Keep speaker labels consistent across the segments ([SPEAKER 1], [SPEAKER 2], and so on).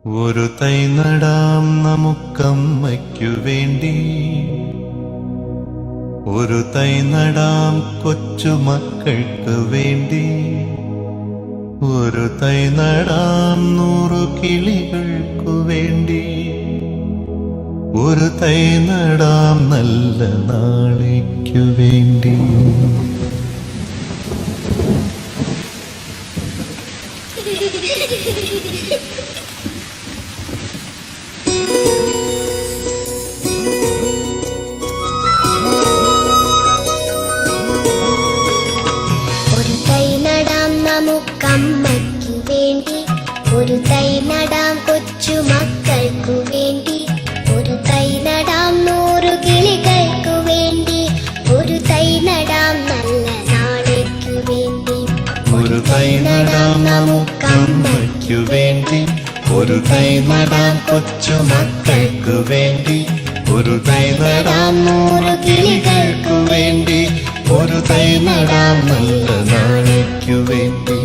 [SPEAKER 1] ഒരു തൈ നടാം നമുക്കമ്മയ്ക്കു വേണ്ടി, ഒരു തൈ നടാം കൊച്ചുമക്കൾക്ക് വേണ്ടി, ഒരു തൈ നടാം 100 കിളികൾക്കു വേണ്ടി, ഒരു തൈ നടാം നല്ല നാളേക്കു വേണ്ടി.
[SPEAKER 2] ഒരു തൈ നടാം നമുക്കമ്മയ്ക്കു വേണ്ടി, ഒരു തൈ നടാം കൊച്ചുമക്കൾക്കു വേണ്ടി, ഒരു തൈ നടാം 100 കിളികൾക്കു വേണ്ടി, ഒരു തൈ നടാം നല്ല നാളേക്കു വേണ്ടി.
[SPEAKER 1] ഒരു തൈ നടാം നമുക്കമ്മയ്ക്കു വേണ്ടി, ഒരു തൈ നടാം കൊച്ചുമക്കൾക്കു വേണ്ടി, ഒരു തൈ നടാം 100 കിളികൾക്കു വേണ്ടി, ഒരു തൈ നടാം നല്ല നാളേക്കു വേണ്ടി.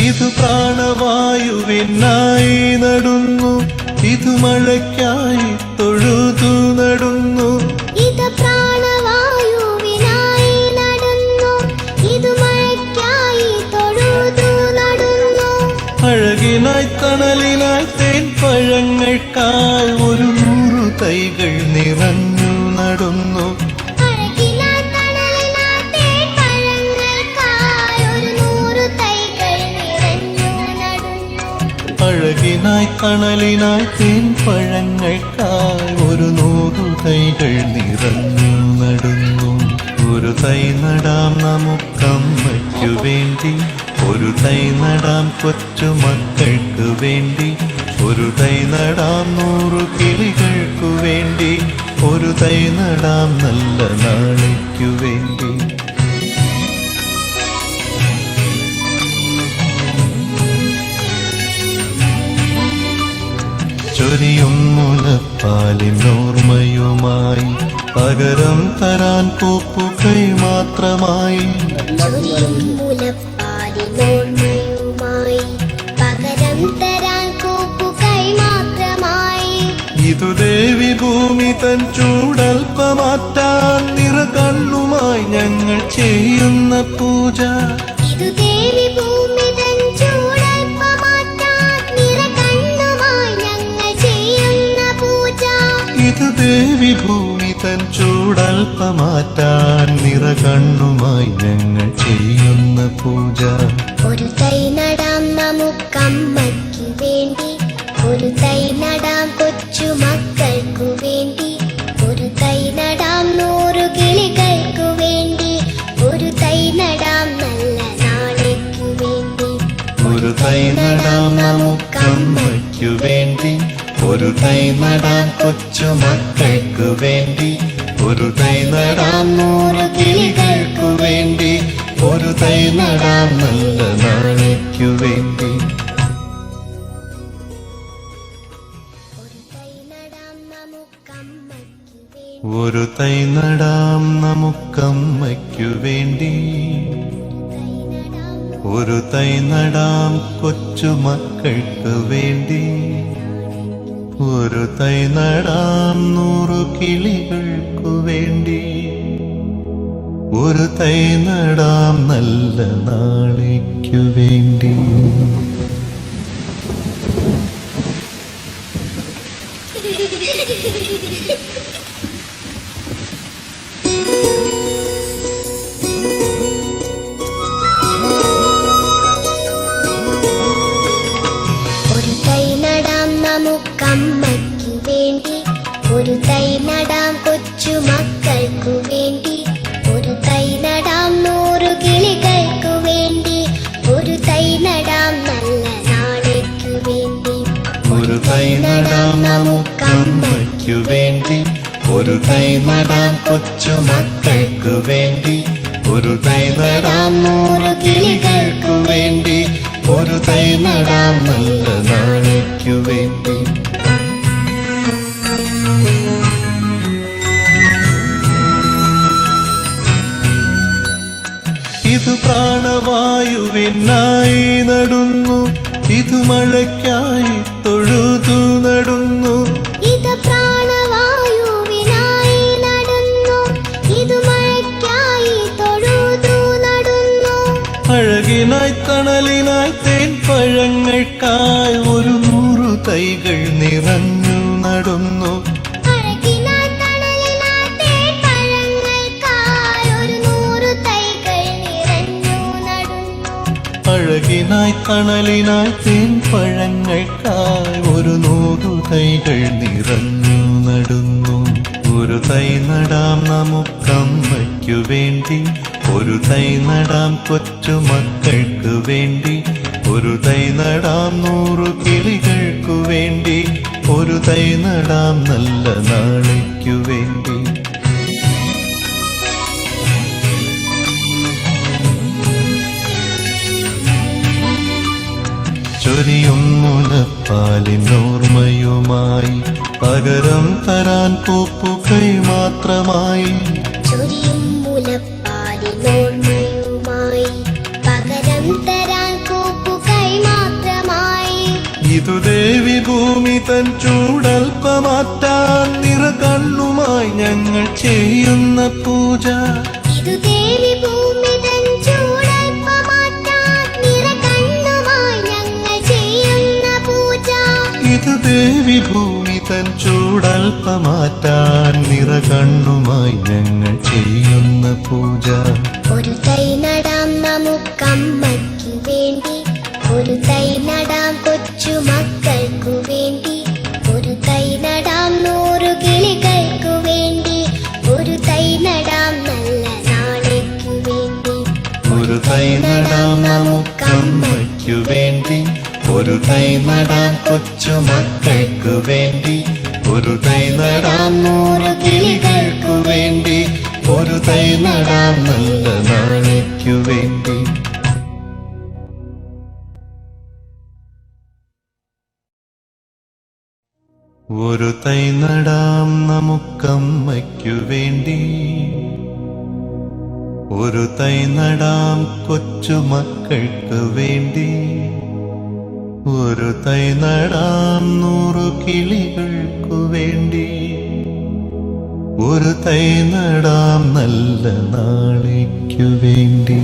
[SPEAKER 1] ഇത് പ്രാണവായുവിനായി നടുന്നു, ഇത് മഴയ്ക്കായി തൊഴുതു നടുന്നു,
[SPEAKER 2] ഇത് പ്രാണവായുവിനായി നടുന്നു, ഇത് മഴയ്ക്കായി തൊഴുതു നടുന്നു.
[SPEAKER 1] അഴകിനായി തണലിനായി തേൻ പഴങ്ങൾക്കായി 100 തൈകൾ നിറഞ്ഞു നടുന്നു,
[SPEAKER 2] അഴകിനായി തണലിനായി തേൻ പഴങ്ങൾക്കായി 100 തൈകൾ നിറഞ്ഞു നടുന്നു.
[SPEAKER 1] അഴകിനായി തണലിനായി തേൻ പഴങ്ങൾക്കായി 100 തൈകൾ നിറഞ്ഞു നടുന്നു. ഒരു തൈ നടാം നമുക്കമ്മയ്ക്കു വേണ്ടി, ഒരു തൈ നടാം കൊച്ചുമക്കൾക്ക് വേണ്ടി, ഒരു തൈ നടാം 100 കിളികൾക്കു വേണ്ടി, ഒരു തൈ നടാം നല്ല നാളേക്കു വേണ്ടി. ചൊരിയും മുലപ്പാലിനോർമ്മയുമായി, പകരം തരാൻ പൂപ്പുകൈ മാത്രമായി,
[SPEAKER 2] ചൊരിയും മുലപ്പാലിനോർമ്മയുമായി, പകരം തരാൻ കൂപ്പുകൈ മാത്രമായി.
[SPEAKER 1] ഇതു ദേവി ഭൂമി തൻ ചൂടൽപ്പമാറ്റാൻ നിറകണ്ണുമായി ഞങ്ങൾ ചെയ്യുന്ന പൂജ,
[SPEAKER 2] ഇതു ദേവി ഭൂമി തൻ ചൂടൽപ്പമാറ്റാൻ നിറകണ്ണുമായി ഞങ്ങൾ ചെയ്യുന്ന പൂജ.
[SPEAKER 1] ഇതു ദേവി ഭൂമി തൻ ചൂടൽപ്പമാറ്റാൻ നിറകണ്ണുമായി ഞങ്ങൾ ചെയ്യുന്ന പൂജ.
[SPEAKER 2] ഒരു തൈ നടാം നമുക്കമ്മയ്ക്കു വേണ്ടി, ഒരു തൈ നടാം കൊച്ചുമക്കൾക്കു വേണ്ടി, ഒരു തൈ നടാം 100 കിളികൾക്കു വേണ്ടി, ഒരു തൈ നടാം നല്ല നാളേക്കു വേണ്ടി.
[SPEAKER 1] ഒരു തൈ നടാം നമുക്കമ്മയ്ക്കു വേണ്ടി, ഒരു തൈ നടാം കൊച്ചുമക്കൾക്കു വേണ്ടി, ഒരു തൈ നടാം 100 കിളികൾക്കു വേണ്ടി, ഒരു തൈ നടാം നല്ല നാളേക്കു വേണ്ടി.
[SPEAKER 2] ഒരു തൈ നടാം നമുക്കമ്മയ്ക്കു വേണ്ടി,
[SPEAKER 1] ഒരു തൈ നടാം നമുക്കമ്മയ്ക്കു വേണ്ടി, ഒരു തൈ നടാം കൊച്ചുമക്കൾക്ക് വേണ്ടി, ഒരു തൈ നടാം 100 കിളികൾക്കു വേണ്ടി, ഒരു തൈ നടാം നല്ല നാളേക്കു വേണ്ടി.
[SPEAKER 2] ഒരു തൈ നടാം നമുക്കമ്മയ്ക്കു വേണ്ടി, ഒരു തൈ നടാം കൊച്ചുമക്കൾക്കു വേണ്ടി, ഒരു തൈ നടാം 100 കിളികൾക്കു വേണ്ടി, ഒരു തൈ നടാം നല്ല നാളേക്കു വേണ്ടി.
[SPEAKER 1] ഒരു തൈ നടാം നമുക്കമ്മയ്ക്കു വേണ്ടി, ഒരു തൈ നടാം കൊച്ചുമക്കൾക്ക് വേണ്ടി, ഒരു തൈ നടാം 100 കിളികൾക്കു വേണ്ടി, ഒരു തൈ നടാം നല്ല നാളേക്കു വേണ്ടി. പ്രാണവായുവിനായി നടുന്നു, ഇതു മഴയ്ക്കായി തൊഴുതു നടുന്നു.
[SPEAKER 2] ഇത് പ്രാണവായുവിനായി നടുന്നു, ഇത് മഴയ്ക്കായി തൊഴുതു നടുന്നു.
[SPEAKER 1] അഴകിനായി തണലിനായി തേൻ പഴങ്ങൾക്കായി 100 തൈകൾ നിറഞ്ഞു നടുന്നു.
[SPEAKER 2] അഴകിനായി തണലിനായി തേൻ പഴങ്ങൾക്കായി 100 തൈകൾ നിറഞ്ഞു നടുന്നു.
[SPEAKER 1] അഴകിനായി തണലിനായി തേൻ പഴങ്ങൾക്കായി 100 തൈകൾ നിറഞ്ഞു നടുന്നു. ഒരു തൈ നടാം നമുക്കമ്മയ്ക്കു വേണ്ടി, ഒരു തൈ നടാം കൊച്ചുമക്കൾക്ക് വേണ്ടി, ഒരു തൈ നടാം 100 കിളികൾക്കു വേണ്ടി, ഒരു തൈ നടാം നല്ല നാളേക്കു വേണ്ടി. ചൊരിയും മുലപ്പാലിനോർമ്മയുമായി പകരം തരാൻ പൂപ്പുകൈ മാത്രമായി.
[SPEAKER 2] ചൊരിയും മുലപ്പാലിനോർമ്മയുമായി പകരം തരാൻ പൂപ്പുകൈ മാത്രമായി.
[SPEAKER 1] ഇതു ദേവി ഭൂമി തൻ ചൂടൽപ്പമാറ്റാൻ നിറകണ്ണുമായി ഞങ്ങൾ ചെയ്യുന്ന പൂജ.
[SPEAKER 2] ഇതു ദേവി ഭൂമി തൻ ചൂടൽപ്പമാറ്റാൻ നിറകണ്ണുമായി ഞങ്ങൾ ചെയ്യുന്ന പൂജ.
[SPEAKER 1] ഇതു ദേവി ഭൂമി തൻ ചൂടൽപ്പമാറ്റാൻ നിറകണ്ണുമായി ഞങ്ങൾ ചെയ്യുന്ന പൂജ.
[SPEAKER 2] ഒരു തൈ നടാം നമുക്കമ്മയ്ക്കു വേണ്ടി, ഒരു തൈ നടാം കൊച്ചുമക്കൾക്കു വേണ്ടി, ഒരു തൈ നടാം 100 കിളികൾക്കു വേണ്ടി, ഒരു തൈ നടാം നല്ല നാളേക്കു വേണ്ടി.
[SPEAKER 1] ഒരു തൈ നടാം നമുക്കമ്മയ്ക്കു വേണ്ടി, ഒരു തൈ നടാം കൊച്ചുമക്കൾക്കു വേണ്ടി, ഒരു തൈ നടാം 100 കിളികൾക്കു വേണ്ടി, ഒരു തൈ നടാം നല്ല നാളേക്കു വേണ്ടി. ഒരു തൈ നടാം നമുക്കമ്മയ്ക്കു വേണ്ടി, ഒരു തൈ നടാം കൊച്ചുമക്കൾക്ക് വേണ്ടി, ഒരു തൈ നടാം 100 കിളികൾക്കു വേണ്ടി, ഒരു തൈ നടാം നല്ല നാളേക്കു വേണ്ടി.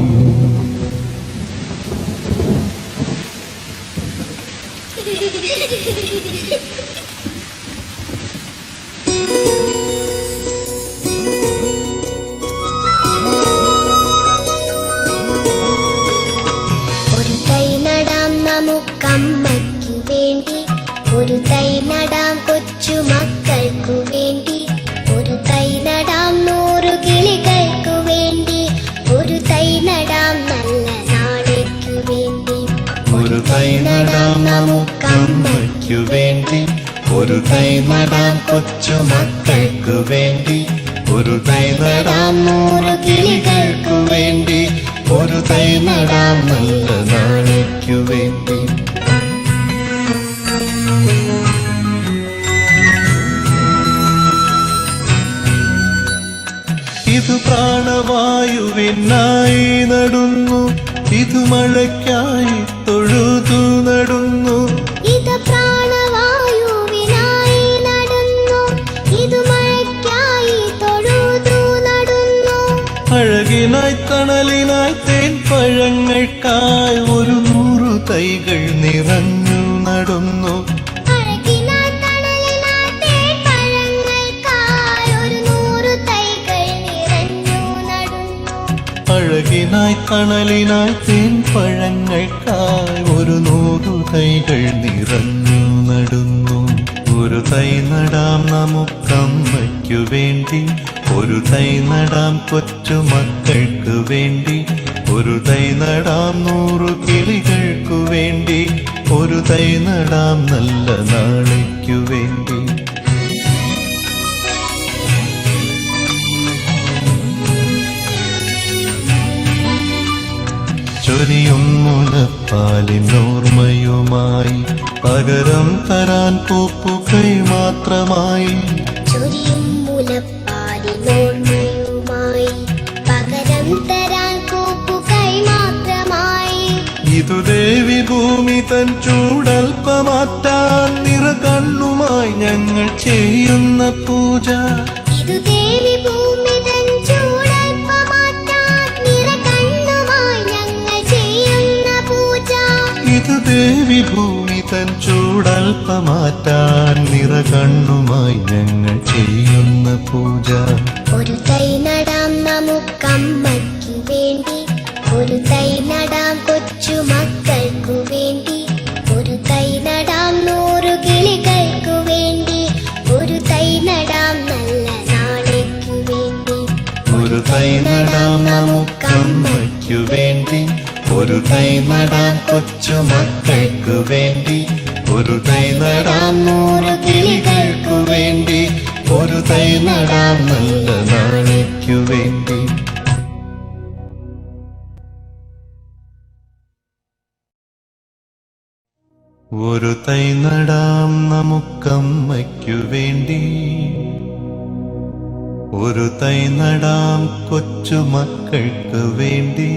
[SPEAKER 2] ഒരു തൈ നടാം നമുക്കമ്മയ്ക്കു വേണ്ടി, ഒരു തൈ നടാം കൊച്ചുമക്കൾക്കു വേണ്ടി, ഒരു തൈ നടാം 100 കിളികൾക്കു വേണ്ടി, ഒരു തൈ നടാം നല്ല നാളേക്കു വേണ്ടി.
[SPEAKER 1] ഒരു തൈ നടാം നമുക്കമ്മയ്ക്കു വേണ്ടി, ഒരു തൈ നടാം കൊച്ചുമക്കൾക്കു വേണ്ടി, ഒരു തൈ നടാം 100 കിളികൾക്കു വേണ്ടി, ഒരു തൈ നടാം നല്ല നാളേക്കു വേണ്ടി. ഇതു പ്രാണവായുവിനായി നടുന്നു, ഇതു മഴയ്ക്കായി തൊഴുതു നടുന്നു.
[SPEAKER 2] ഇത് പ്രാണവായുവിനായി നടുന്നു, ഇത് മഴയ്ക്കായി തൊഴുതു നടുന്നു.
[SPEAKER 1] അഴകിനായി തണലിനായി തേൻ പഴങ്ങൾക്കായി 100 തൈകൾ നിറഞ്ഞു നടുന്നു.
[SPEAKER 2] അഴകിനായി തണലിനായി തേൻ പഴങ്ങൾക്കായി 100 തൈകൾ നിറഞ്ഞു നടുന്നു.
[SPEAKER 1] അഴകിനായി തണലിനായി തേൻ പഴങ്ങൾക്കായി 100 തൈകൾ നിറഞ്ഞു നടുന്നു. ഒരു തൈ നടാം നമുക്കമ്മയ്ക്കു വേണ്ടി, ഒരു തൈ നടാം കൊച്ചുമക്കൾക്ക് വേണ്ടി, ഒരു തൈ നടാം 100 കിളികൾക്കു വേണ്ടി, ഒരു തൈ നടാം നല്ല നാളേക്കു വേണ്ടി. ചൊരിയും മുലപ്പാലിനോർമ്മയുമായി പകരം തരാൻ പൂപ്പുകൈ മാത്രമായി.
[SPEAKER 2] ചൊരിയും മുലപ്പാലിനോർമ്മയുമായി പകരം തരാൻ പൂപ്പുകൈ
[SPEAKER 1] ഇതു ദേവി ഭൂമി തൻ ചൂടൽപ്പമാറ്റാൻ നിറകണ്ണുമായി ഞങ്ങൾ ചെയ്യുന്ന പൂജ.
[SPEAKER 2] ഇതു ദേവി ഭൂമി തൻ ചൂടൽപ്പമാറ്റാൻ നിറകണ്ണുമായി ഞങ്ങൾ ചെയ്യുന്ന പൂജ.
[SPEAKER 1] ഇതു ദേവി ഭൂമി തൻ ചൂടൽപ്പമാറ്റാൻ നിറകണ്ണുമായി ഞങ്ങൾ ചെയ്യുന്ന പൂജ.
[SPEAKER 2] ഒരു തൈ നടാം നമുക്കമ്മയ്ക്കു വേണ്ടി, ഒരു തൈ നടാം കൊച്ചു മക്കൾക്കു വേണ്ടി, ഒരു തൈ നടാം 100 കിളികൾക്കു വേണ്ടി, ഒരു തൈ നടാം നല്ല നാളേക്കു വേണ്ടി.
[SPEAKER 1] ഒരു തൈ നടാം നമുക്കമ്മയ്ക്കു വേണ്ടി, ഒരു തൈ നടാം കൊച്ചു മക്കൾക്കു വേണ്ടി, ഒരു തൈ നടാം 100 കിളികൾക്കു വേണ്ടി, ഒരു തൈ നടാം നല്ല നാളേക്കു വേണ്ടി. ഒരു തൈ നടാം നമുക്കമ്മയ്ക്കു വേണ്ടി, ഒരു തൈ നടാം കൊച്ചു മക്കൾക്ക് വേണ്ടി,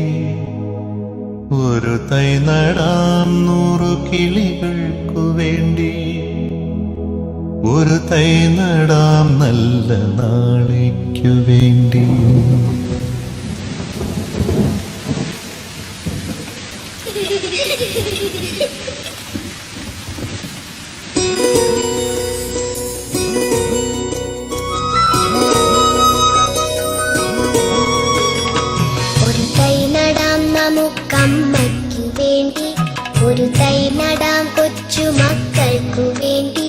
[SPEAKER 1] ഒരു തൈ നടാം 100 കിളികൾക്കു വേണ്ടി, ഒരു തൈ നടാം നല്ല നാളേക്കു വേണ്ടി.
[SPEAKER 2] ഒരു തൈ നടാം നമുക്കമ്മയ്ക്കു വേണ്ടി, ഒരു തൈ നടാം കൊച്ചു മക്കൾക്കു വേണ്ടി,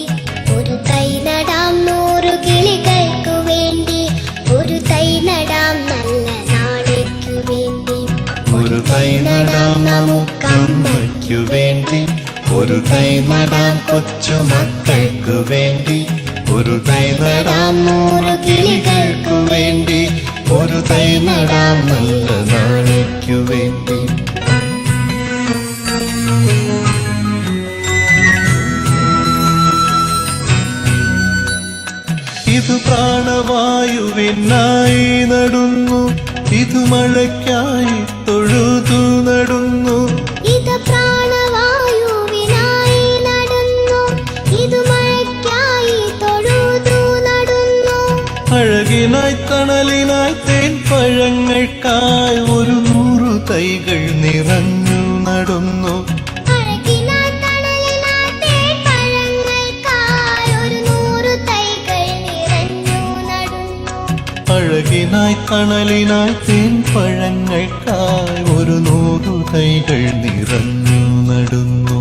[SPEAKER 2] ഒരു തൈ നടാം 100 കിളികൾക്കു വേണ്ടി, ഒരു തൈ നടാം നല്ല നാളേക്കു വേണ്ടി.
[SPEAKER 1] ഒരു തൈ നടാം നമുക്കമ്മയ്ക്കു വേണ്ടി, ഒരു തൈ നടാം കൊച്ചു മക്കൾക്കു വേണ്ടി, ഒരു തൈ നടാം 100 കിളികൾക്കു വേണ്ടി, ഒരു തൈ നടാം നല്ല നാളേക്കു വേണ്ടി. ഇതു പ്രാണവായുവിനായി നടുന്നു, ഇതു മഴയ്ക്കായി തൊഴുതു നടുന്നു.
[SPEAKER 2] ഇത് പ്രാണവായുവിനായി നടുന്നു, ഇത് മഴയ്ക്കായി തൊഴുതു നടുന്നു.
[SPEAKER 1] അഴകിനായി തണലിനായി തേൻ പഴങ്ങൾക്കായി 100 തൈകൾ നിറഞ്ഞു നടുന്നു.
[SPEAKER 2] അഴകിനായി തണലിനായി തേൻപഴങ്ങൾക്കായി 100 തൈകൾ നിറഞ്ഞു നടുന്നു.
[SPEAKER 1] അഴകിനായി തണലിനായി തേൻ പഴങ്ങൾക്കായി 100 തൈകൾ നിറഞ്ഞു നടുന്നു.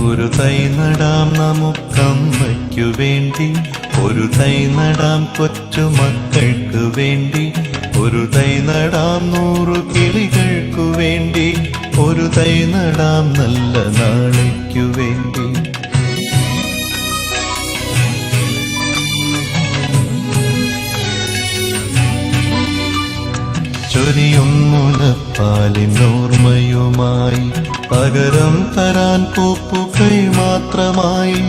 [SPEAKER 1] ഒരു തൈ നടാം നമുക്കമ്മയ്ക്കു വേണ്ടി, ഒരു തൈ നടാം കൊച്ചു മക്കൾക്ക് വേണ്ടി, ഒരു തൈ നടാം 100 കിളികൾക്കു വേണ്ടി, ഒരു തൈ നടാം നല്ല നാളേക്കു വേണ്ടി. ചൊരിയും മുലപ്പാലിനോർമ്മയുമായി പകരം തരാൻ പൂപ്പുകൈ മാത്രമായി,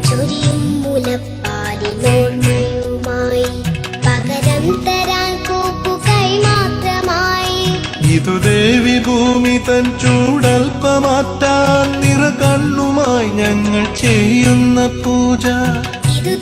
[SPEAKER 2] ചൊരിയും മുലപ്പാലിനോർമ്മയുമായി പകരം തരാൻ പൂപ്പുകൈ മാത്രമായി.
[SPEAKER 1] ഇതു ദേവി ഭൂമി തൻ ചൂടൽപ്പമാറ്റാൻ നിറകണ്ണുമായി ഞങ്ങൾ ചെയ്യുന്ന പൂജ.
[SPEAKER 2] ഇതു